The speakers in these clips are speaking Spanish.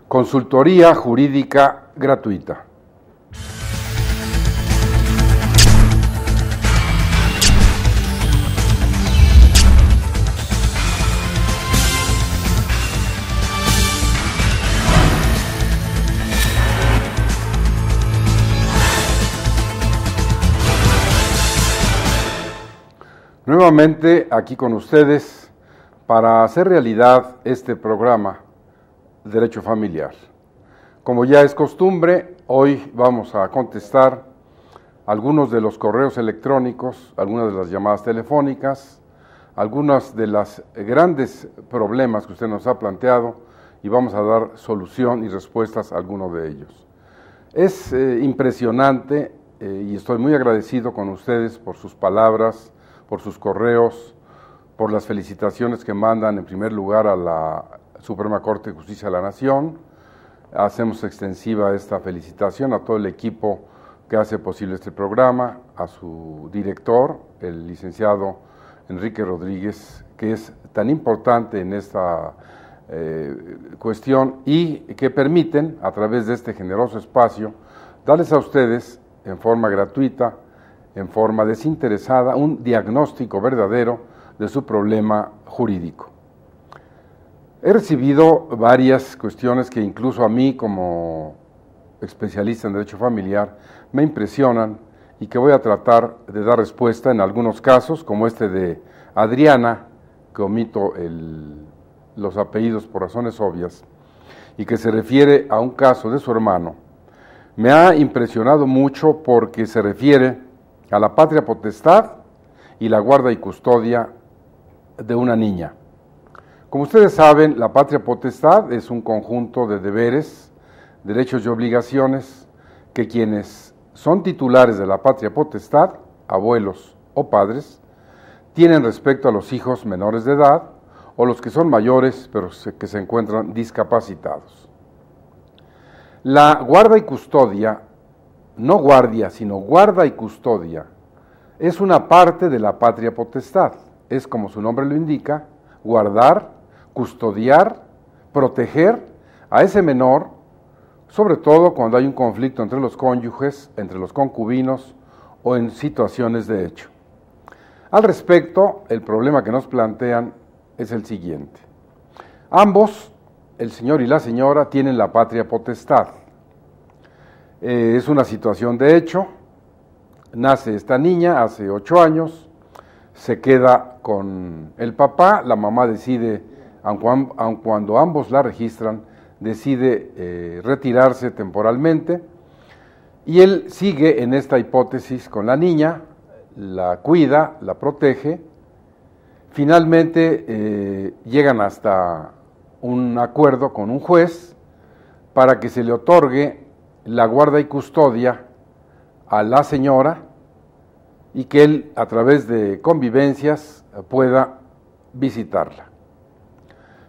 Consultoría jurídica gratuita. Nuevamente aquí con ustedes para hacer realidad este programa Derecho Familiar. Como ya es costumbre, hoy vamos a contestar algunos de los correos electrónicos, algunas de las llamadas telefónicas, algunos de los grandes problemas que usted nos ha planteado y vamos a dar solución y respuestas a algunos de ellos. Es impresionante y estoy muy agradecido con ustedes por sus palabras, por sus correos, por las felicitaciones que mandan en primer lugar a la Suprema Corte de Justicia de la Nación. Hacemos extensiva esta felicitación a todo el equipo que hace posible este programa, a su director, el licenciado Enrique Rodríguez, que es tan importante en esta cuestión y que permiten, a través de este generoso espacio, darles a ustedes en forma gratuita, en forma desinteresada, un diagnóstico verdadero de su problema jurídico. He recibido varias cuestiones que incluso a mí, como especialista en derecho familiar, me impresionan y que voy a tratar de dar respuesta en algunos casos, como este de Adriana, que omito los apellidos por razones obvias, y que se refiere a un caso de su hermano. Me ha impresionado mucho porque se refiere a la patria potestad y la guarda y custodia de una niña. Como ustedes saben, la patria potestad es un conjunto de deberes, derechos y obligaciones que quienes son titulares de la patria potestad, abuelos o padres, tienen respecto a los hijos menores de edad o los que son mayores pero que se encuentran discapacitados. La guarda y custodia, no guardia, sino guarda y custodia, es una parte de la patria potestad. Es, como su nombre lo indica, guardar, custodiar, proteger a ese menor, sobre todo cuando hay un conflicto entre los cónyuges, entre los concubinos o en situaciones de hecho. Al respecto, el problema que nos plantean es el siguiente. Ambos, el señor y la señora, tienen la patria potestad. Es una situación de hecho, nace esta niña hace 8 años, se queda con el papá, la mamá decide, aun cuando ambos la registran, decide retirarse temporalmente y él sigue en esta hipótesis con la niña, la cuida, la protege, finalmente llegan hasta un acuerdo con un juez para que se le otorgue la guarda y custodia a la señora y que él, a través de convivencias, pueda visitarla.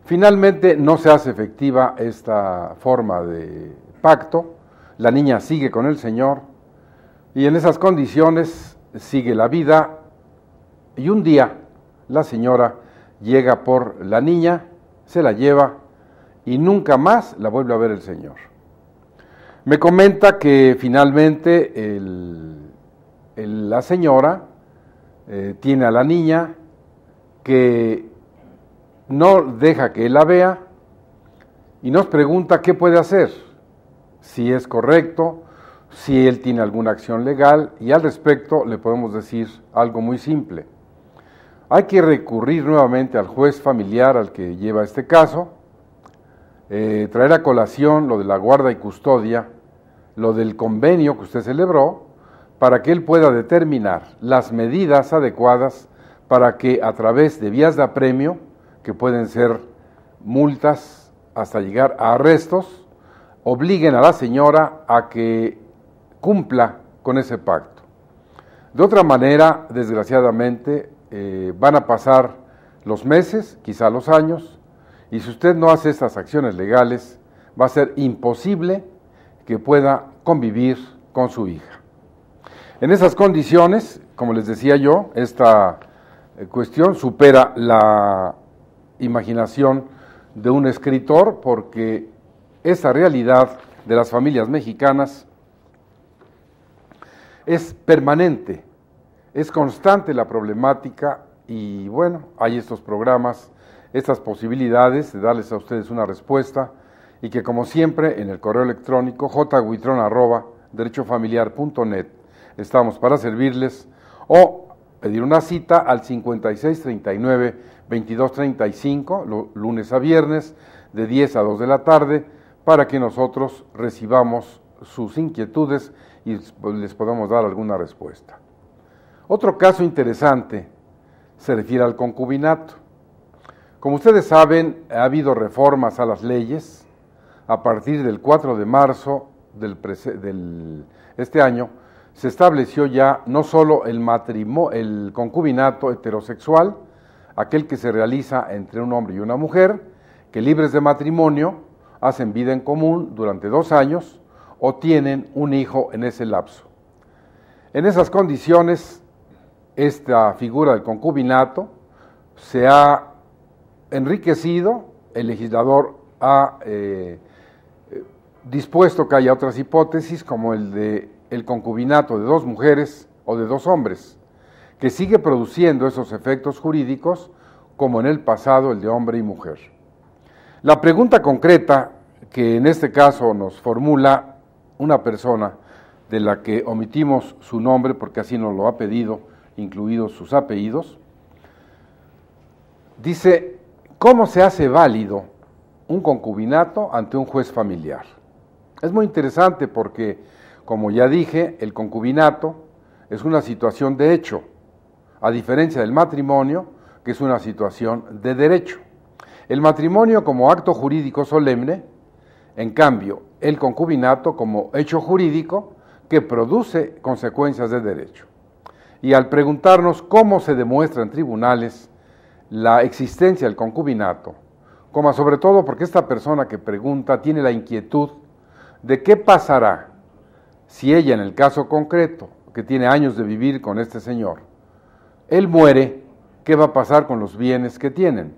Finalmente no se hace efectiva esta forma de pacto, la niña sigue con el señor y en esas condiciones sigue la vida y un día la señora llega por la niña, se la lleva y nunca más la vuelve a ver el señor. Me comenta que finalmente la señora tiene a la niña, que no deja que él la vea y nos pregunta qué puede hacer, si es correcto, si él tiene alguna acción legal, y al respecto le podemos decir algo muy simple. Hay que recurrir nuevamente al juez familiar al que lleva este caso, traer a colación lo de la guarda y custodia, lo del convenio que usted celebró, para que él pueda determinar las medidas adecuadas para que a través de vías de apremio, que pueden ser multas hasta llegar a arrestos, obliguen a la señora a que cumpla con ese pacto. De otra manera, desgraciadamente, van a pasar los meses, quizá los años, y si usted no hace estas acciones legales, va a ser imposible que pueda convivir con su hija. En esas condiciones, como les decía yo, esta cuestión supera la imaginación de un escritor porque esta realidad de las familias mexicanas es permanente, es constante la problemática y bueno, hay estos programas, estas posibilidades de darles a ustedes una respuesta y que como siempre en el correo electrónico jhuitron@derechofamiliar.net estamos para servirles o pedir una cita al 5639-2235, lunes a viernes, de 10 a 2 de la tarde, para que nosotros recibamos sus inquietudes y les podamos dar alguna respuesta. Otro caso interesante se refiere al concubinato. Como ustedes saben, ha habido reformas a las leyes. A partir del 4 de marzo este año, se estableció ya no solo el concubinato heterosexual, aquel que se realiza entre un hombre y una mujer, que libres de matrimonio hacen vida en común durante 2 años o tienen un hijo en ese lapso. En esas condiciones, esta figura del concubinato se ha enriquecido, el legislador ha dispuesto que haya otras hipótesis como el concubinato de 2 mujeres o de 2 hombres, que sigue produciendo esos efectos jurídicos como en el pasado el de hombre y mujer. La pregunta concreta que en este caso nos formula una persona de la que omitimos su nombre porque así nos lo ha pedido, incluidos sus apellidos, dice: ¿cómo se hace válido un concubinato ante un juez familiar? Es muy interesante porque, como ya dije, el concubinato es una situación de hecho, a diferencia del matrimonio, que es una situación de derecho. El matrimonio como acto jurídico solemne, en cambio, el concubinato como hecho jurídico que produce consecuencias de derecho. Y al preguntarnos cómo se demuestra en tribunales la existencia del concubinato, como sobre todo porque esta persona que pregunta tiene la inquietud de qué pasará si ella, en el caso concreto, que tiene años de vivir con este señor, él muere, ¿qué va a pasar con los bienes que tienen?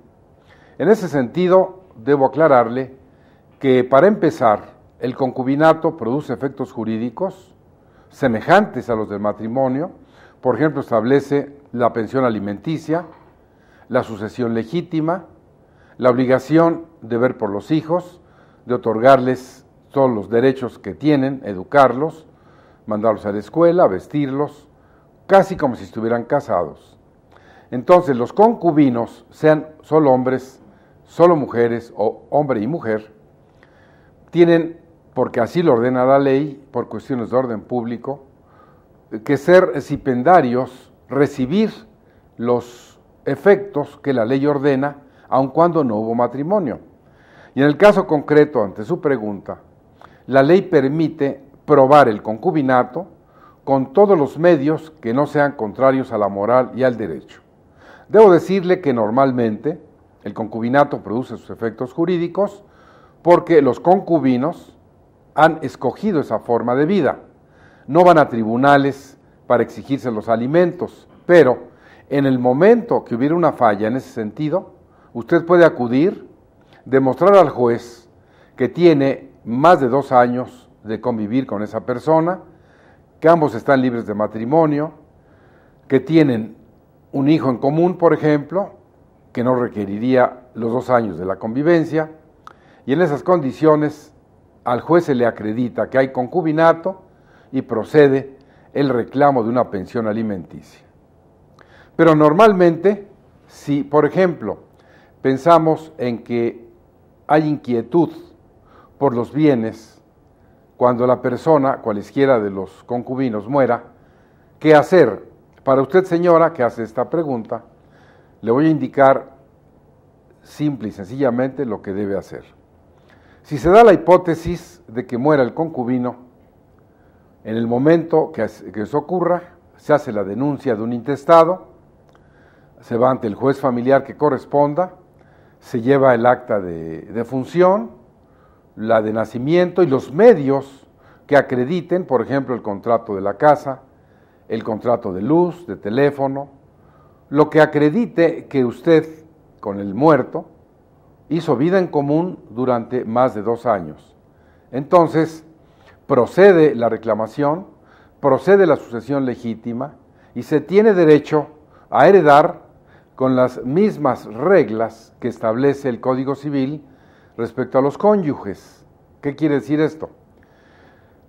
En ese sentido, debo aclararle que, para empezar, el concubinato produce efectos jurídicos semejantes a los del matrimonio. Por ejemplo, establece la pensión alimenticia, la sucesión legítima, la obligación de ver por los hijos, de otorgarles todos los derechos que tienen, educarlos, mandarlos a la escuela, vestirlos, casi como si estuvieran casados. Entonces, los concubinos, sean solo hombres, solo mujeres o hombre y mujer, tienen, porque así lo ordena la ley, por cuestiones de orden público, que ser recipendarios, recibir los efectos que la ley ordena, aun cuando no hubo matrimonio. Y en el caso concreto, ante su pregunta, la ley permite probar el concubinato con todos los medios que no sean contrarios a la moral y al derecho. Debo decirle que normalmente el concubinato produce sus efectos jurídicos porque los concubinos han escogido esa forma de vida. No van a tribunales para exigirse los alimentos, pero en el momento que hubiera una falla en ese sentido, usted puede acudir, demostrar al juez que tiene más de 2 años de convivir con esa persona, que ambos están libres de matrimonio, que tienen un hijo en común, por ejemplo, que no requeriría los 2 años de la convivencia, y en esas condiciones al juez se le acredita que hay concubinato y procede el reclamo de una pensión alimenticia. Pero normalmente, si por ejemplo pensamos en que hay inquietud por los bienes, cuando la persona, cualesquiera de los concubinos, muera, ¿qué hacer? Para usted, señora, que hace esta pregunta, le voy a indicar simple y sencillamente lo que debe hacer. Si se da la hipótesis de que muera el concubino, en el momento que eso ocurra, se hace la denuncia de un intestado, se va ante el juez familiar que corresponda, se lleva el acta de función, la de nacimiento y los medios que acrediten, por ejemplo, el contrato de la casa, el contrato de luz, de teléfono, lo que acredite que usted, con el muerto, hizo vida en común durante más de 2 años. Entonces, procede la reclamación, procede la sucesión legítima y se tiene derecho a heredar con las mismas reglas que establece el Código Civil respecto a los cónyuges. ¿Qué quiere decir esto?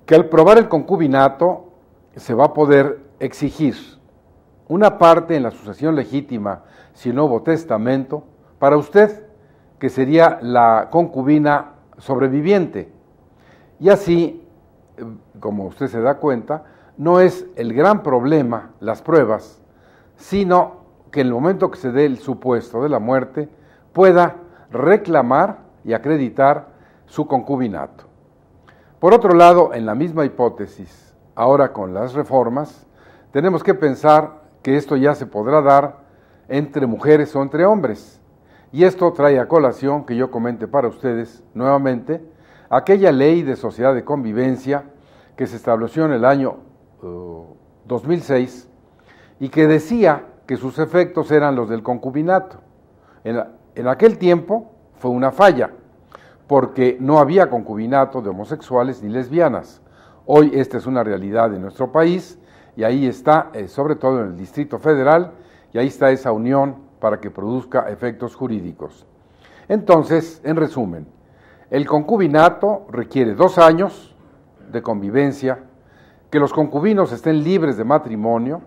Que al probar el concubinato se va a poder exigir una parte en la sucesión legítima si no hubo testamento para usted, que sería la concubina sobreviviente. Y así, como usted se da cuenta, no es el gran problema las pruebas, sino que en el momento que se dé el supuesto de la muerte, pueda reclamar y acreditar su concubinato. Por otro lado, en la misma hipótesis, ahora con las reformas, tenemos que pensar que esto ya se podrá dar entre mujeres o entre hombres. Y esto trae a colación que yo comente para ustedes nuevamente aquella ley de sociedad de convivencia que se estableció en el año 2006 y que decía que sus efectos eran los del concubinato. En aquel tiempo fue una falla, porque no había concubinato de homosexuales ni lesbianas. Hoy esta es una realidad en nuestro país y ahí está, sobre todo en el Distrito Federal, y ahí está esa unión para que produzca efectos jurídicos. Entonces, en resumen, el concubinato requiere 2 años de convivencia, que los concubinos estén libres de matrimonio,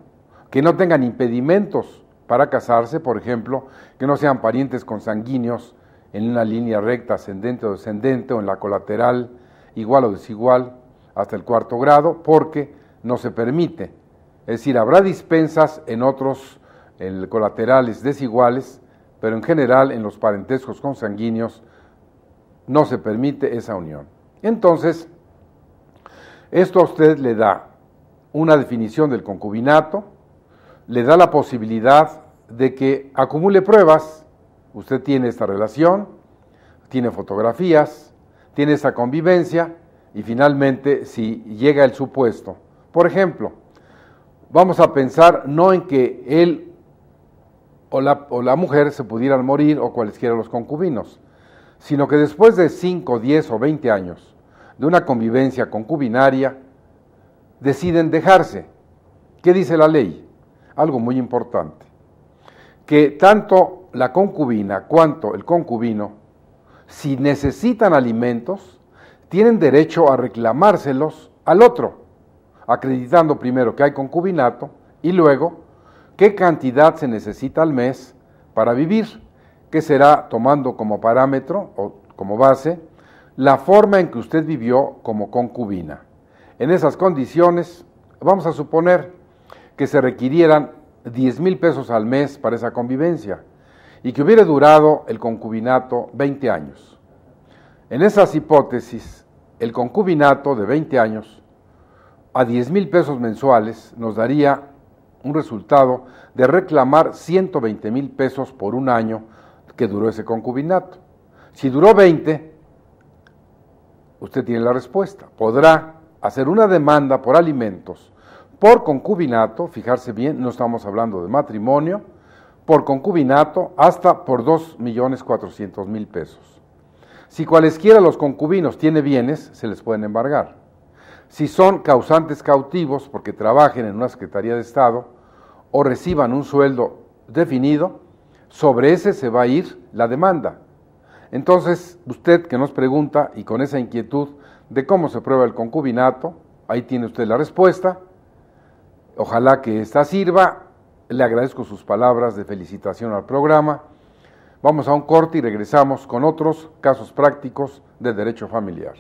que no tengan impedimentos para casarse, por ejemplo, que no sean parientes consanguíneos en una línea recta, ascendente o descendente, o en la colateral, igual o desigual, hasta el 4º grado, porque no se permite. Es decir, habrá dispensas en otros colaterales desiguales, pero en general en los parentescos consanguíneos no se permite esa unión. Entonces, esto a usted le da una definición del concubinato, le da la posibilidad de que acumule pruebas. Usted tiene esta relación, tiene fotografías, tiene esta convivencia y finalmente si llega el supuesto. Por ejemplo, vamos a pensar no en que él o la mujer se pudieran morir o cualesquiera los concubinos, sino que después de 5, 10 o 20 años de una convivencia concubinaria, deciden dejarse. ¿Qué dice la ley? Algo muy importante, que tanto la concubina cuanto el concubino, si necesitan alimentos, tienen derecho a reclamárselos al otro, acreditando primero que hay concubinato y luego qué cantidad se necesita al mes para vivir, que será tomando como parámetro o como base la forma en que usted vivió como concubina. En esas condiciones, vamos a suponer que se requirieran 10,000 pesos al mes para esa convivencia y que hubiera durado el concubinato 20 años. En esas hipótesis, el concubinato de 20 años a 10,000 pesos mensuales nos daría un resultado de reclamar 120,000 pesos por un año que duró ese concubinato. Si duró 20, usted tiene la respuesta. Podrá hacer una demanda por alimentos por concubinato, fijarse bien, no estamos hablando de matrimonio, por concubinato hasta por 2,400,000 pesos. Si cualesquiera los concubinos tiene bienes, se les pueden embargar. Si son causantes cautivos porque trabajen en una Secretaría de Estado o reciban un sueldo definido, sobre ese se va a ir la demanda. Entonces, usted que nos pregunta y con esa inquietud de cómo se prueba el concubinato, ahí tiene usted la respuesta. Ojalá que esta sirva. Le agradezco sus palabras de felicitación al programa. Vamos a un corte y regresamos con otros casos prácticos de derecho familiar.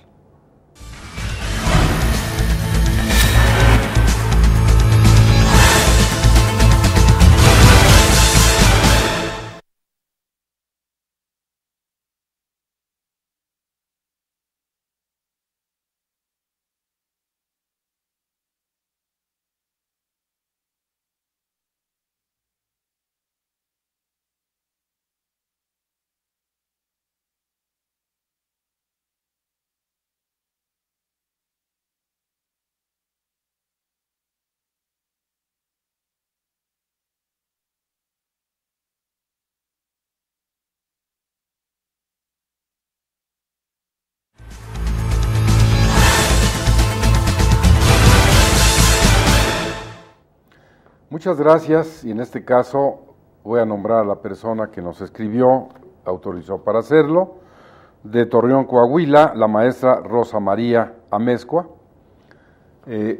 Muchas gracias, y en este caso voy a nombrar a la persona que nos escribió, autorizó para hacerlo, de Torreón, Coahuila, la maestra Rosa María Amezcua.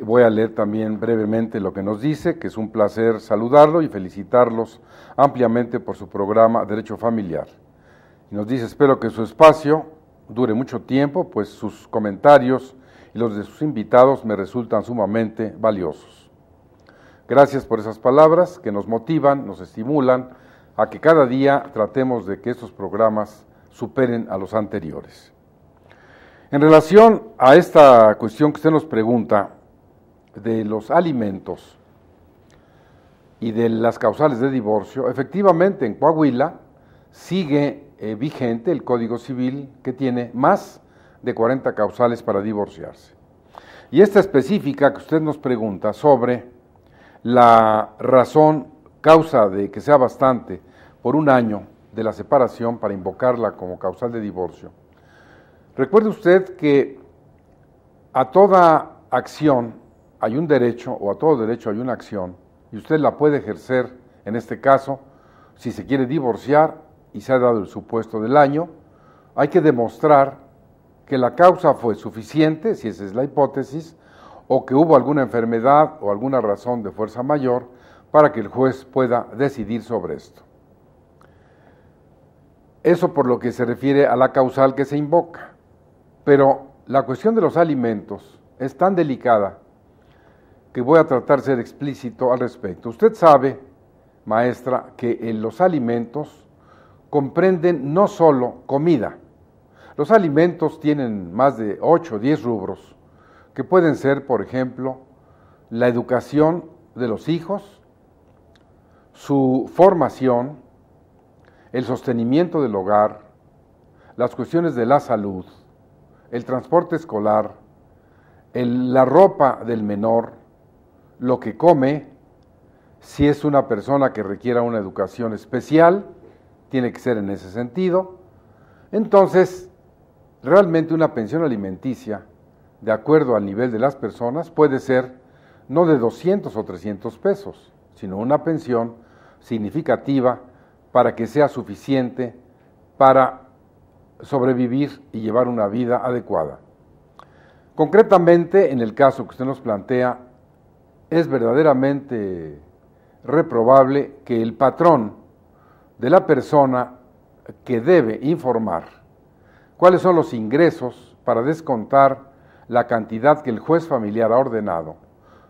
Voy a leer también brevemente lo que nos dice, que es un placer saludarlo y felicitarlos ampliamente por su programa Derecho Familiar. Y nos dice: espero que su espacio dure mucho tiempo, pues sus comentarios y los de sus invitados me resultan sumamente valiosos. Gracias por esas palabras que nos motivan, nos estimulan a que cada día tratemos de que estos programas superen a los anteriores. En relación a esta cuestión que usted nos pregunta de los alimentos y de las causales de divorcio, efectivamente en Coahuila sigue vigente el Código Civil, que tiene más de 40 causales para divorciarse. Y esta específica que usted nos pregunta sobre la razón, causa de que sea bastante por un año de la separación para invocarla como causal de divorcio. Recuerde usted que a toda acción hay un derecho, o a todo derecho hay una acción, y usted la puede ejercer, en este caso, si se quiere divorciar y se ha dado el supuesto del año, hay que demostrar que la causa fue suficiente, si esa es la hipótesis, o que hubo alguna enfermedad o alguna razón de fuerza mayor para que el juez pueda decidir sobre esto. Eso por lo que se refiere a la causal que se invoca. Pero la cuestión de los alimentos es tan delicada que voy a tratar de ser explícito al respecto. Usted sabe, maestra, que los alimentos comprenden no solo comida. Los alimentos tienen más de 8 o 10 rubros, que pueden ser, por ejemplo, la educación de los hijos, su formación, el sostenimiento del hogar, las cuestiones de la salud, el transporte escolar, la ropa del menor, lo que come, si es una persona que requiera una educación especial, tiene que ser en ese sentido. Entonces, realmente una pensión alimenticia, de acuerdo al nivel de las personas, puede ser no de 200 o 300 pesos, sino una pensión significativa para que sea suficiente para sobrevivir y llevar una vida adecuada. Concretamente, en el caso que usted nos plantea, es verdaderamente reprobable que el patrón de la persona que debe informar cuáles son los ingresos para descontar la cantidad que el juez familiar ha ordenado,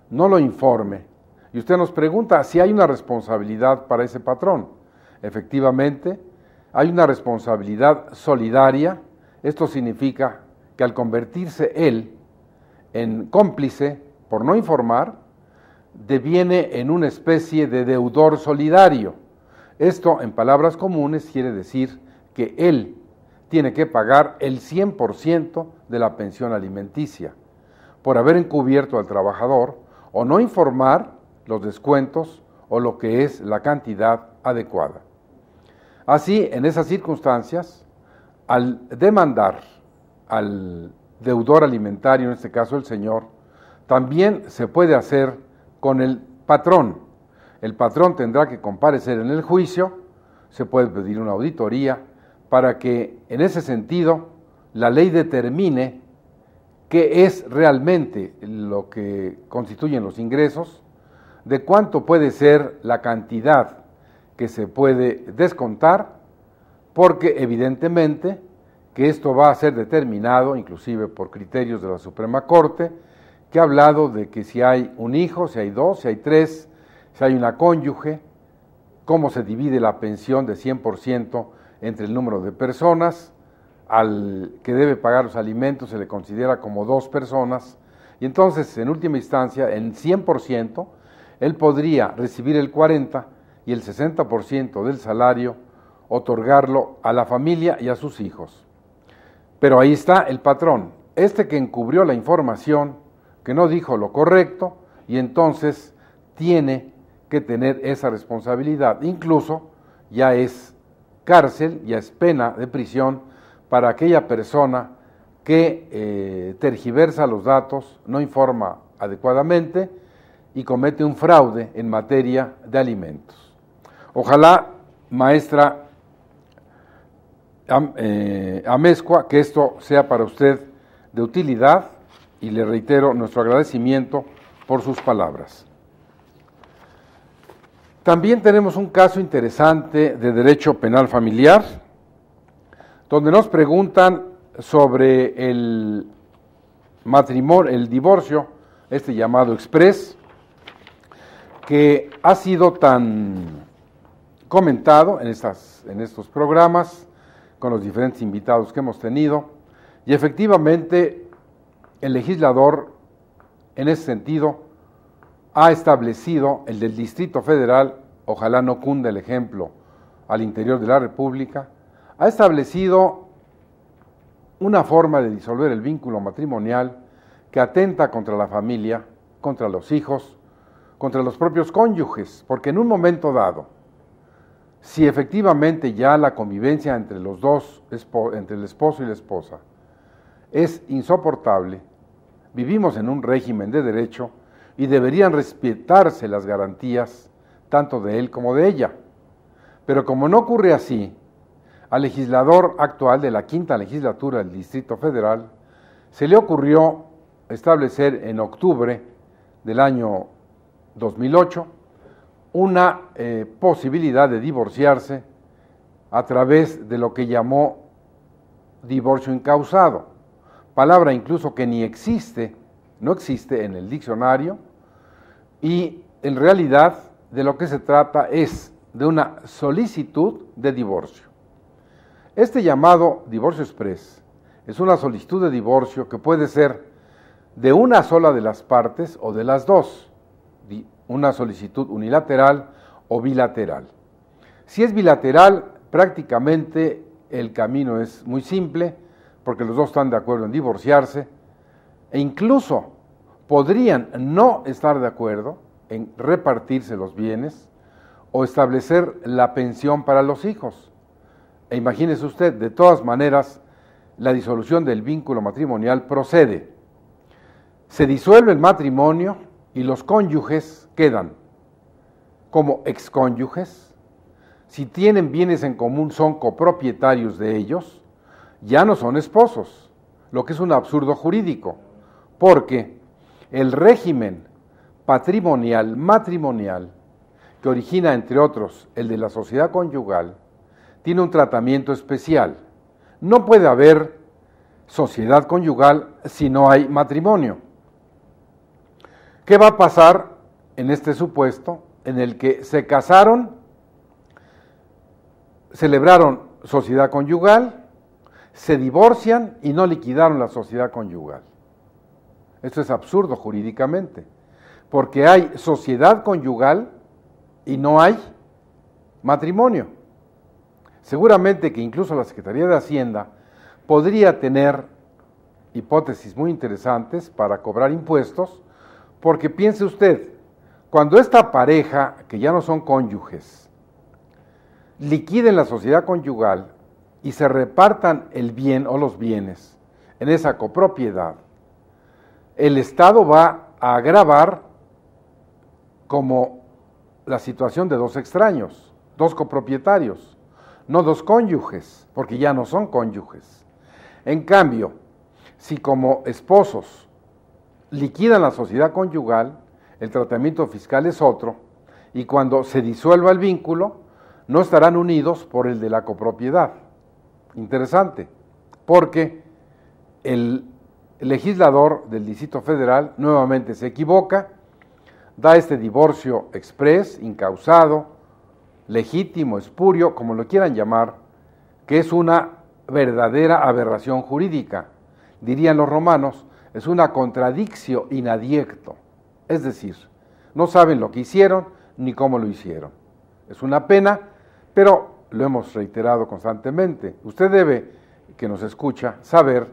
no lo informe. Y usted nos pregunta si hay una responsabilidad para ese patrón. Efectivamente, hay una responsabilidad solidaria. Esto significa que al convertirse él en cómplice por no informar, deviene en una especie de deudor solidario. Esto, en palabras comunes, quiere decir que él tiene que pagar el 100% de la pensión alimenticia por haber encubierto al trabajador o no informar los descuentos o lo que es la cantidad adecuada. Así, en esas circunstancias, al demandar al deudor alimentario, en este caso el señor, también se puede hacer con el patrón. El patrón tendrá que comparecer en el juicio, se puede pedir una auditoría para que en ese sentido la ley determine qué es realmente lo que constituyen los ingresos, de cuánto puede ser la cantidad que se puede descontar, porque evidentemente que esto va a ser determinado inclusive por criterios de la Suprema Corte, que ha hablado de que si hay un hijo, si hay dos, si hay tres, si hay una cónyuge, cómo se divide la pensión de 100% entre el número de personas, al que debe pagar los alimentos se le considera como 2 personas, y entonces en última instancia, en 100%, él podría recibir el 40% y el 60% del salario, otorgarlo a la familia y a sus hijos. Pero ahí está el patrón, este que encubrió la información, que no dijo lo correcto, y entonces tiene que tener esa responsabilidad. Incluso ya es cárcel, ya es pena de prisión para aquella persona que tergiversa los datos, no informa adecuadamente y comete un fraude en materia de alimentos. Ojalá, maestra Amezcua, que esto sea para usted de utilidad y le reitero nuestro agradecimiento por sus palabras. También tenemos un caso interesante de derecho penal familiar, donde nos preguntan sobre el matrimonio, el divorcio, este llamado exprés, que ha sido tan comentado en estos programas, con los diferentes invitados que hemos tenido, y efectivamente el legislador en ese sentido ha establecido, el del Distrito Federal, ojalá no cunda el ejemplo al interior de la República, ha establecido una forma de disolver el vínculo matrimonial que atenta contra la familia, contra los hijos, contra los propios cónyuges, porque en un momento dado, si efectivamente ya la convivencia entre los dos, entre el esposo y la esposa, es insoportable, vivimos en un régimen de derecho y deberían respetarse las garantías tanto de él como de ella. Pero como no ocurre así, al legislador actual de la quinta legislatura del Distrito Federal se le ocurrió establecer en octubre del año 2008 una posibilidad de divorciarse a través de lo que llamó divorcio incausado, palabra incluso que ni existe, no existe en el diccionario, y en realidad de lo que se trata es de una solicitud de divorcio. Este llamado divorcio exprés es una solicitud de divorcio que puede ser de una sola de las partes o de las dos, una solicitud unilateral o bilateral. Si es bilateral, prácticamente el camino es muy simple, porque los dos están de acuerdo en divorciarse, e incluso podrían no estar de acuerdo en repartirse los bienes o establecer la pensión para los hijos. E imagínese usted, de todas maneras, la disolución del vínculo matrimonial procede. Se disuelve el matrimonio y los cónyuges quedan como excónyuges. Si tienen bienes en común, son copropietarios de ellos, ya no son esposos, lo que es un absurdo jurídico, porque el régimen patrimonial, matrimonial, que origina, entre otros, el de la sociedad conyugal, tiene un tratamiento especial. No puede haber sociedad conyugal si no hay matrimonio. ¿Qué va a pasar en este supuesto en el que se casaron, celebraron sociedad conyugal, se divorcian y no liquidaron la sociedad conyugal? Esto es absurdo jurídicamente, porque hay sociedad conyugal y no hay matrimonio. Seguramente que incluso la Secretaría de Hacienda podría tener hipótesis muy interesantes para cobrar impuestos, porque piense usted, cuando esta pareja, que ya no son cónyuges, liquiden la sociedad conyugal y se repartan el bien o los bienes en esa copropiedad, el Estado va a agravar como la situación de dos extraños, dos copropietarios, no dos cónyuges, porque ya no son cónyuges. En cambio, si como esposos liquidan la sociedad conyugal, el tratamiento fiscal es otro, y cuando se disuelva el vínculo, no estarán unidos por el de la copropiedad. Interesante, porque el legislador del Distrito Federal nuevamente se equivoca, da este divorcio exprés, incausado, legítimo, espurio, como lo quieran llamar, que es una verdadera aberración jurídica. Dirían los romanos, es una contradictio in adiecto, es decir, no saben lo que hicieron ni cómo lo hicieron. Es una pena, pero lo hemos reiterado constantemente. Usted debe, que nos escucha, saber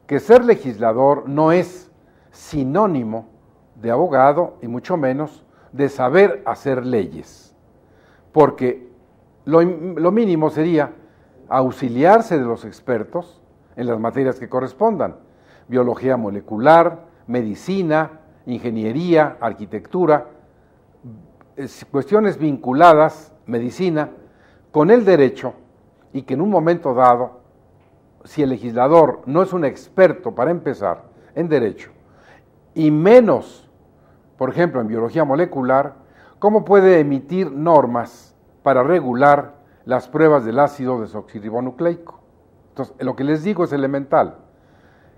que ser legislador no es sinónimo de abogado y mucho menos de saber hacer leyes, porque lo mínimo sería auxiliarse de los expertos en las materias que correspondan, biología molecular, medicina, ingeniería, arquitectura, cuestiones vinculadas, medicina, con el derecho, y que en un momento dado, si el legislador no es un experto para empezar en derecho, y menos, por ejemplo, en biología molecular, ¿cómo puede emitir normas para regular las pruebas del ácido desoxirribonucleico? Entonces, lo que les digo es elemental.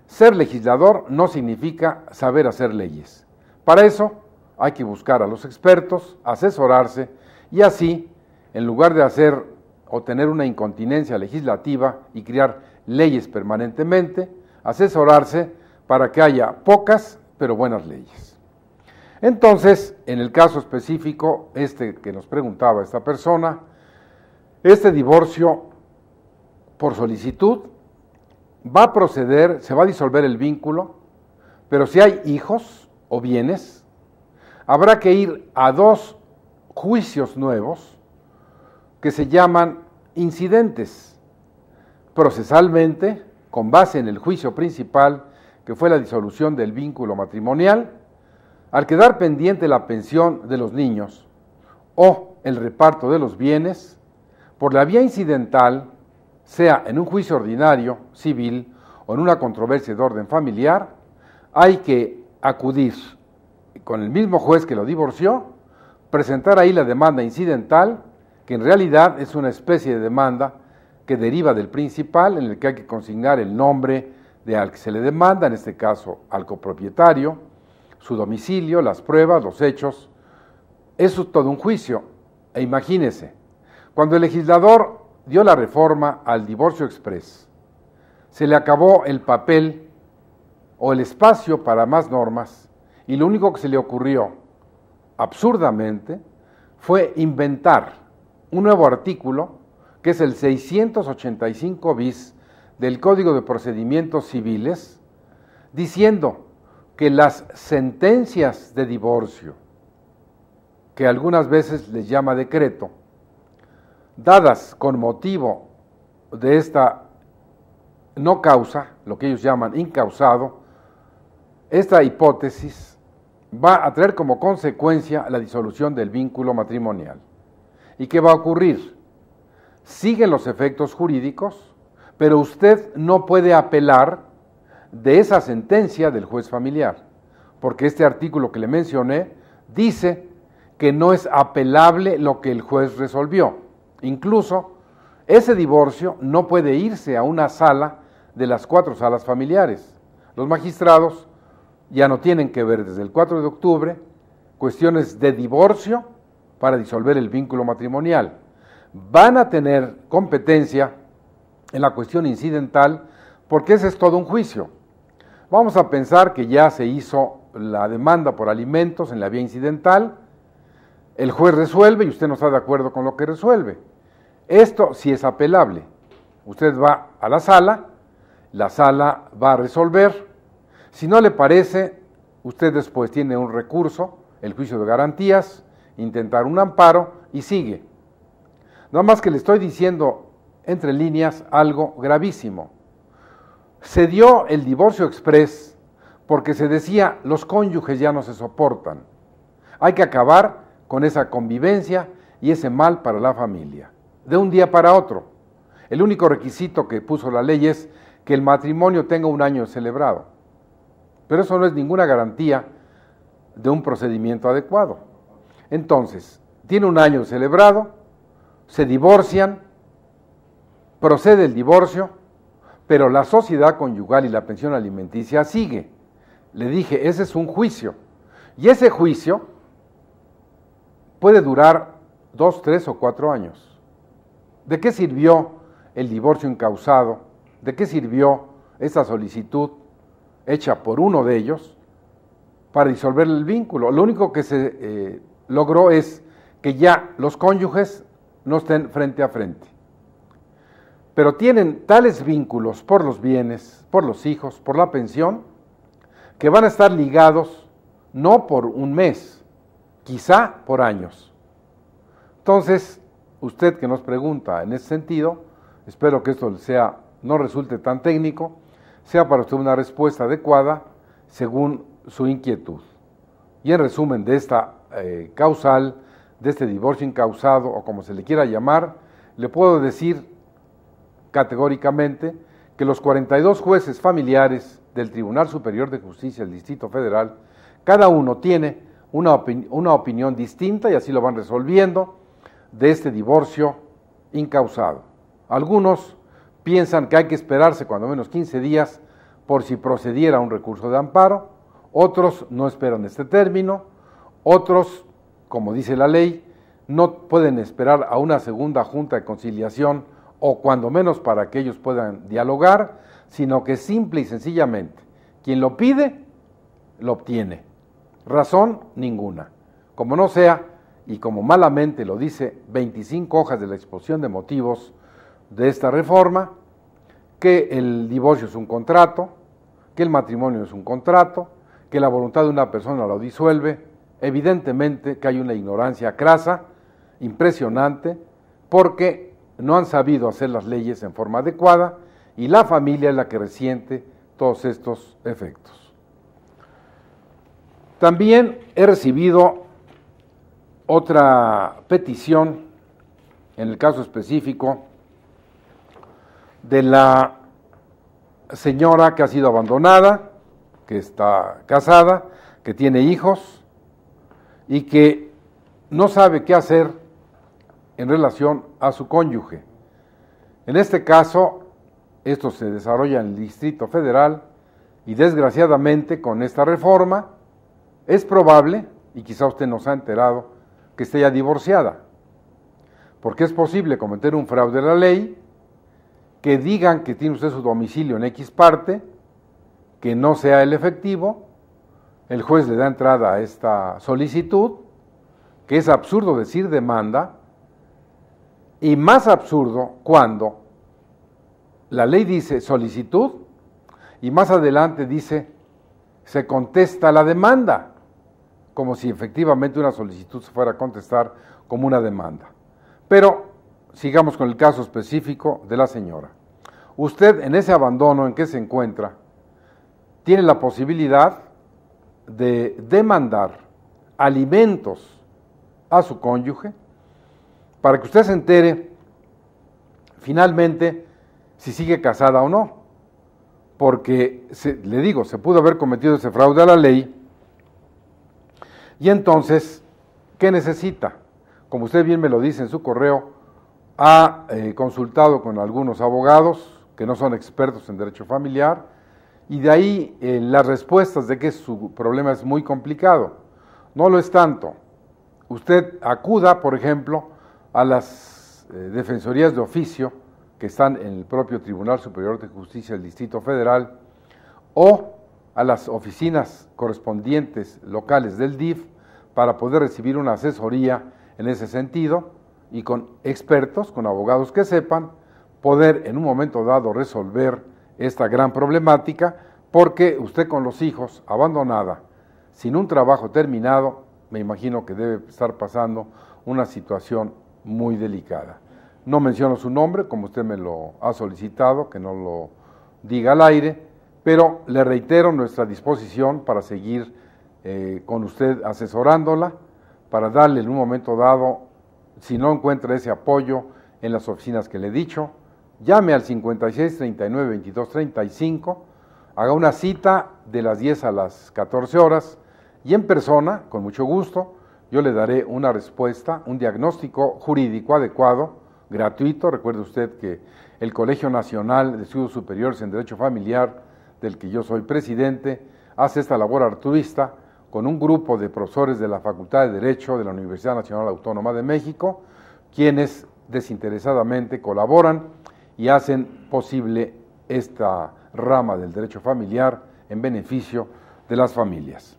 Ser legislador no significa saber hacer leyes. Para eso hay que buscar a los expertos, asesorarse, y así, en lugar de hacer o tener una incontinencia legislativa y crear leyes permanentemente, asesorarse para que haya pocas pero buenas leyes. Entonces, en el caso específico, que nos preguntaba esta persona, este divorcio por solicitud va a proceder, se va a disolver el vínculo, pero si hay hijos o bienes, habrá que ir a 2 juicios nuevos que se llaman incidentes. Procesalmente, con base en el juicio principal, que fue la disolución del vínculo matrimonial, al quedar pendiente la pensión de los niños o el reparto de los bienes, por la vía incidental, sea en un juicio ordinario, civil o en una controversia de orden familiar, hay que acudir con el mismo juez que lo divorció, presentar ahí la demanda incidental, que en realidad es una especie de demanda que deriva del principal, en el que hay que consignar el nombre de al que se le demanda, en este caso al copropietario, su domicilio, las pruebas, los hechos. Eso es todo un juicio. E imagínese, cuando el legislador dio la reforma al divorcio exprés, se le acabó el papel o el espacio para más normas, y lo único que se le ocurrió, absurdamente, fue inventar un nuevo artículo, que es el 685 bis del Código de Procedimientos Civiles, diciendo que las sentencias de divorcio, que algunas veces les llama decreto, dadas con motivo de esta no causa, lo que ellos llaman incausado, esta hipótesis va a traer como consecuencia la disolución del vínculo matrimonial. ¿Y qué va a ocurrir? Siguen los efectos jurídicos, pero usted no puede apelar de esa sentencia del juez familiar, porque este artículo que le mencioné dice que no es apelable lo que el juez resolvió. Incluso, ese divorcio no puede irse a una sala de las 4 salas familiares. Los magistrados ya no tienen que ver desde el 4 de octubre cuestiones de divorcio para disolver el vínculo matrimonial. Van a tener competencia en la cuestión incidental, porque ese es todo un juicio. Vamos a pensar que ya se hizo la demanda por alimentos en la vía incidental, el juez resuelve y usted no está de acuerdo con lo que resuelve. Esto sí es apelable. Usted va a la sala va a resolver. Si no le parece, usted después tiene un recurso, el juicio de garantías, intentar un amparo y sigue. Nada más que le estoy diciendo entre líneas algo gravísimo. Se dio el divorcio exprés porque se decía los cónyuges ya no se soportan. Hay que acabar con esa convivencia y ese mal para la familia, de un día para otro. El único requisito que puso la ley es que el matrimonio tenga 1 año celebrado, pero eso no es ninguna garantía de un procedimiento adecuado. Entonces, tiene 1 año celebrado, se divorcian, procede el divorcio, pero la sociedad conyugal y la pensión alimenticia sigue. Le dije, ese es un juicio, y ese juicio puede durar 2, 3 o 4 años. ¿De qué sirvió el divorcio incausado? ¿De qué sirvió esta solicitud hecha por uno de ellos para disolver el vínculo? Lo único que se logró es que ya los cónyuges no estén frente a frente. Pero tienen tales vínculos por los bienes, por los hijos, por la pensión, que van a estar ligados no por 1 mes, quizá por años. Entonces, usted que nos pregunta en ese sentido, espero que esto no resulte tan técnico, sea para usted una respuesta adecuada según su inquietud. Y en resumen de esta causal, de este divorcio incausado, o como se le quiera llamar, le puedo decir categóricamente que los 42 jueces familiares del Tribunal Superior de Justicia del Distrito Federal, cada uno tiene una opinión distinta, y así lo van resolviendo, de este divorcio incausado. Algunos piensan que hay que esperarse cuando menos 15 días por si procediera un recurso de amparo, otros no esperan este término, otros, como dice la ley, no pueden esperar a una segunda junta de conciliación, o cuando menos para que ellos puedan dialogar, sino que simple y sencillamente, quien lo pide, lo obtiene. Razón ninguna. Como no sea, y como malamente lo dice 25 hojas de la exposición de motivos de esta reforma, que el divorcio es un contrato, que el matrimonio es un contrato, que la voluntad de una persona lo disuelve, evidentemente que hay una ignorancia crasa, impresionante, porque no han sabido hacer las leyes en forma adecuada, y la familia es la que resiente todos estos efectos. También he recibido otra petición, en el caso específico, de la señora que ha sido abandonada, que está casada, que tiene hijos y que no sabe qué hacer en relación a su cónyuge. En este caso, esto se desarrolla en el Distrito Federal y desgraciadamente con esta reforma es probable, y quizá usted no se ha enterado, que esté ya divorciada, porque es posible cometer un fraude a la ley, que digan que tiene usted su domicilio en X parte, que no sea el efectivo, el juez le da entrada a esta solicitud, que es absurdo decir demanda, y más absurdo cuando la ley dice solicitud y más adelante dice se contesta la demanda, como si efectivamente una solicitud se fuera a contestar como una demanda. Pero sigamos con el caso específico de la señora. Usted, en ese abandono en que se encuentra, tiene la posibilidad de demandar alimentos a su cónyuge para que usted se entere finalmente si sigue casada o no, porque le digo, se pudo haber cometido ese fraude a la ley. Y entonces, ¿qué necesita? Como usted bien me lo dice en su correo, ha consultado con algunos abogados que no son expertos en derecho familiar, y de ahí las respuestas de que su problema es muy complicado. No lo es tanto. Usted acuda, por ejemplo, a las defensorías de oficio que están en el propio Tribunal Superior de Justicia del Distrito Federal, o a las oficinas correspondientes locales del DIF para poder recibir una asesoría en ese sentido, y con expertos, con abogados que sepan, poder en un momento dado resolver esta gran problemática, porque usted con los hijos, abandonada, sin un trabajo terminado, me imagino que debe estar pasando una situación muy delicada. No menciono su nombre, como usted me lo ha solicitado, que no lo diga al aire, pero le reitero nuestra disposición para seguir con usted asesorándola, para darle en un momento dado, si no encuentra ese apoyo en las oficinas que le he dicho, llame al 56 39 22 35, haga una cita de las 10 a las 14 horas y en persona, con mucho gusto, yo le daré una respuesta, un diagnóstico jurídico adecuado, gratuito. Recuerde usted que el Colegio Nacional de Estudios Superiores en Derecho Familiar, del que yo soy presidente, hace esta labor altruista con un grupo de profesores de la Facultad de Derecho de la Universidad Nacional Autónoma de México, quienes desinteresadamente colaboran y hacen posible esta rama del derecho familiar en beneficio de las familias.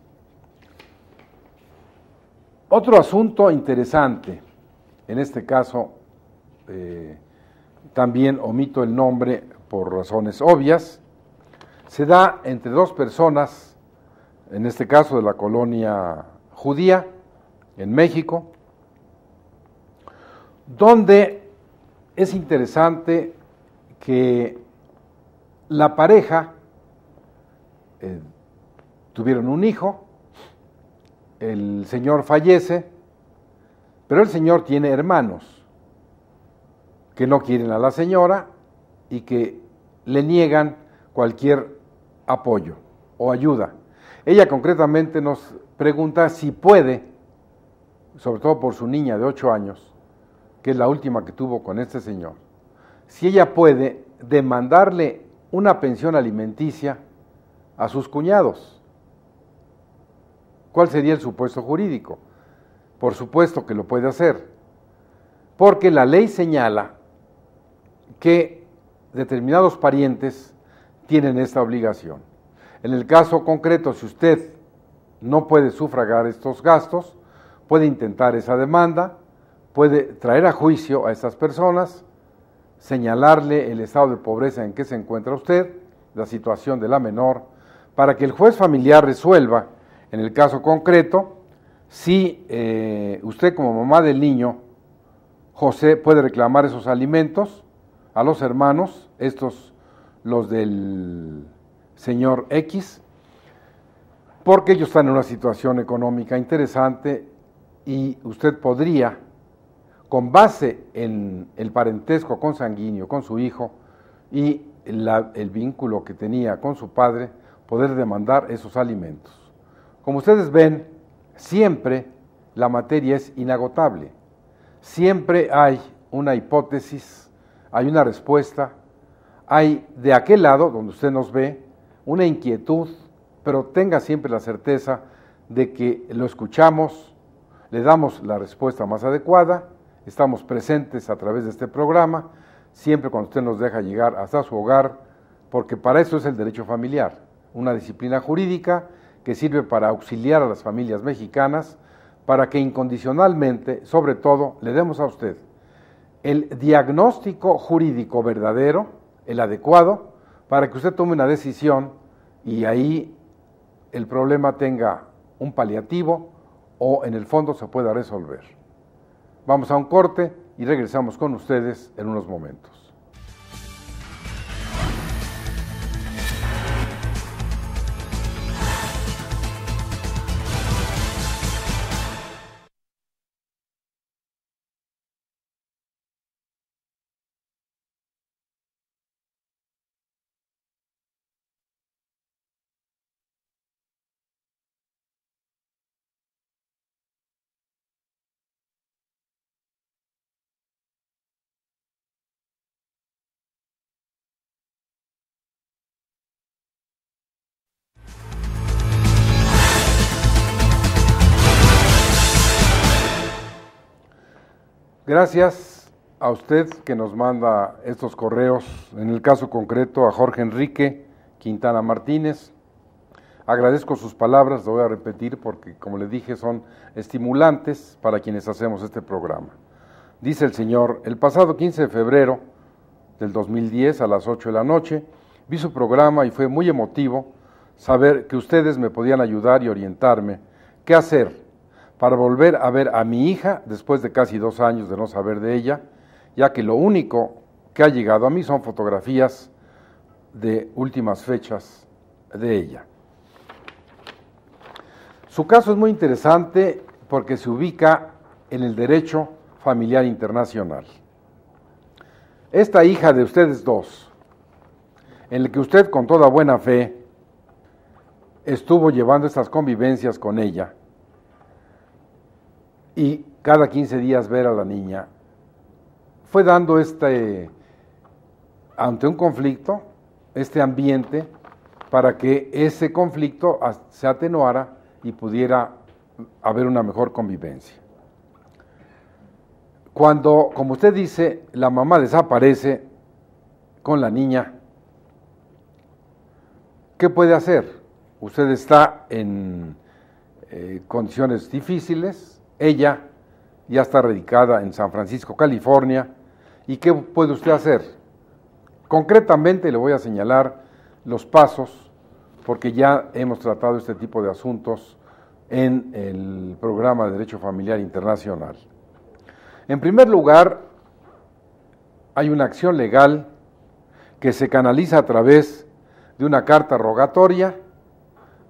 Otro asunto interesante, en este caso también omito el nombre por razones obvias, se da entre dos personas, en este caso de la colonia judía en México, donde es interesante que la pareja tuvieron un hijo el señor fallece, pero el señor tiene hermanos que no quieren a la señora y que le niegan cualquier apoyo o ayuda. Ella concretamente nos pregunta si puede, sobre todo por su niña de 8 años, que es la última que tuvo con este señor, si ella puede demandarle una pensión alimenticia a sus cuñados. ¿Cuál sería el supuesto jurídico? Por supuesto que lo puede hacer, porque la ley señala que determinados parientes tienen esta obligación. En el caso concreto, si usted no puede sufragar estos gastos, puede intentar esa demanda, puede traer a juicio a estas personas, señalarle el estado de pobreza en que se encuentra usted, la situación de la menor, para que el juez familiar resuelva, en el caso concreto, si usted como mamá del niño, José, puede reclamar esos alimentos a los hermanos, estos los del señor X, porque ellos están en una situación económica interesante y usted podría, con base en el parentesco consanguíneo con su hijo y el vínculo que tenía con su padre, poder demandar esos alimentos. Como ustedes ven, siempre la materia es inagotable, siempre hay una hipótesis, hay una respuesta, hay de aquel lado donde usted nos ve una inquietud, pero tenga siempre la certeza de que lo escuchamos, le damos la respuesta más adecuada, estamos presentes a través de este programa, siempre cuando usted nos deja llegar hasta su hogar, porque para eso es el derecho familiar, una disciplina jurídica que sirve para auxiliar a las familias mexicanas, para que incondicionalmente, sobre todo, le demos a usted el diagnóstico jurídico verdadero, el adecuado, para que usted tome una decisión y ahí el problema tenga un paliativo o en el fondo se pueda resolver. Vamos a un corte y regresamos con ustedes en unos momentos. Gracias a usted que nos manda estos correos, en el caso concreto a Jorge Enrique Quintana Martínez. Agradezco sus palabras, lo voy a repetir porque, como le dije, son estimulantes para quienes hacemos este programa. Dice el señor: el pasado 15 de febrero del 2010 a las 8 de la noche, vi su programa y fue muy emotivo saber que ustedes me podían ayudar y orientarme qué hacer para volver a ver a mi hija después de casi 2 años de no saber de ella, ya que lo único que ha llegado a mí son fotografías de últimas fechas de ella. Su caso es muy interesante porque se ubica en el derecho familiar internacional. Esta hija de ustedes dos, en la que usted con toda buena fe estuvo llevando estas convivencias con ella, y cada 15 días ver a la niña, fue dando ante un conflicto, este ambiente, para que ese conflicto se atenuara y pudiera haber una mejor convivencia. Cuando, como usted dice, la mamá desaparece con la niña, ¿qué puede hacer? Usted está en condiciones difíciles. Ella ya está radicada en San Francisco, California, ¿y qué puede usted hacer? Concretamente le voy a señalar los pasos, porque ya hemos tratado este tipo de asuntos en el programa de Derecho Familiar Internacional. En primer lugar, hay una acción legal que se canaliza a través de una carta rogatoria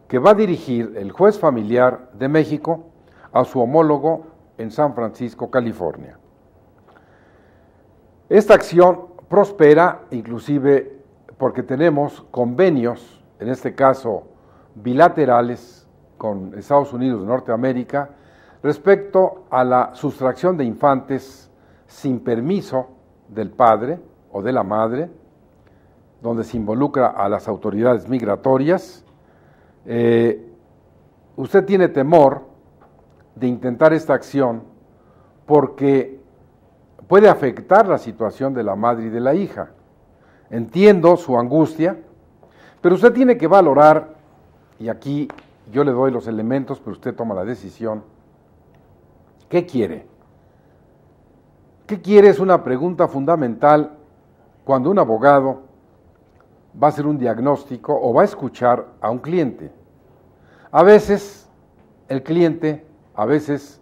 que va a dirigir el juez familiar de México a su homólogo en San Francisco, California. Esta acción prospera inclusive porque tenemos convenios, en este caso bilaterales, con Estados Unidos de Norteamérica, respecto a la sustracción de infantes sin permiso del padre o de la madre, donde se involucra a las autoridades migratorias. Usted tiene temor de intentar esta acción porque puede afectar la situación de la madre y de la hija. Entiendo su angustia, pero usted tiene que valorar, y aquí yo le doy los elementos, pero usted toma la decisión. ¿Qué quiere? ¿Qué quiere? Es una pregunta fundamental cuando un abogado va a hacer un diagnóstico o va a escuchar a un cliente. A veces el cliente, a veces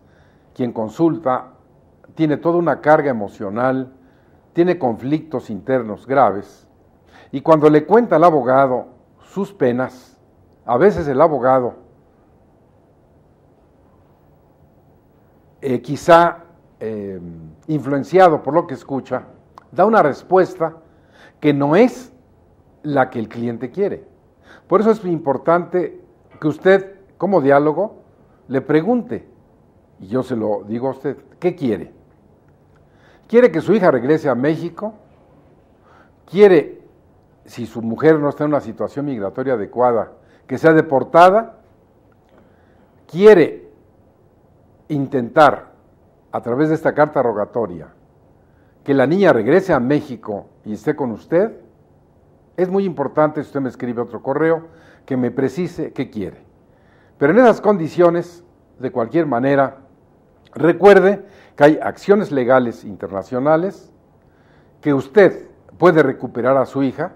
quien consulta, tiene toda una carga emocional, tiene conflictos internos graves, y cuando le cuenta al abogado sus penas, a veces el abogado, quizá influenciado por lo que escucha, da una respuesta que no es la que el cliente quiere. Por eso es importante que usted, como diálogo, le pregunte, y yo se lo digo a usted, ¿qué quiere? ¿Quiere que su hija regrese a México? ¿Quiere, si su mujer no está en una situación migratoria adecuada, que sea deportada? ¿Quiere intentar, a través de esta carta rogatoria, que la niña regrese a México y esté con usted? Es muy importante, si usted me escribe otro correo, que me precise qué quiere. Pero en esas condiciones, de cualquier manera, recuerde que hay acciones legales internacionales, que usted puede recuperar a su hija,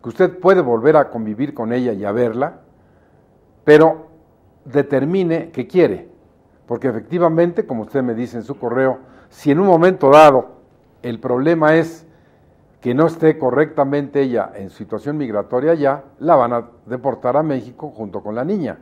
que usted puede volver a convivir con ella y a verla, pero determine qué quiere, porque efectivamente, como usted me dice en su correo, si en un momento dado el problema es que no esté correctamente ella en situación migratoria ya, la van a deportar a México junto con la niña.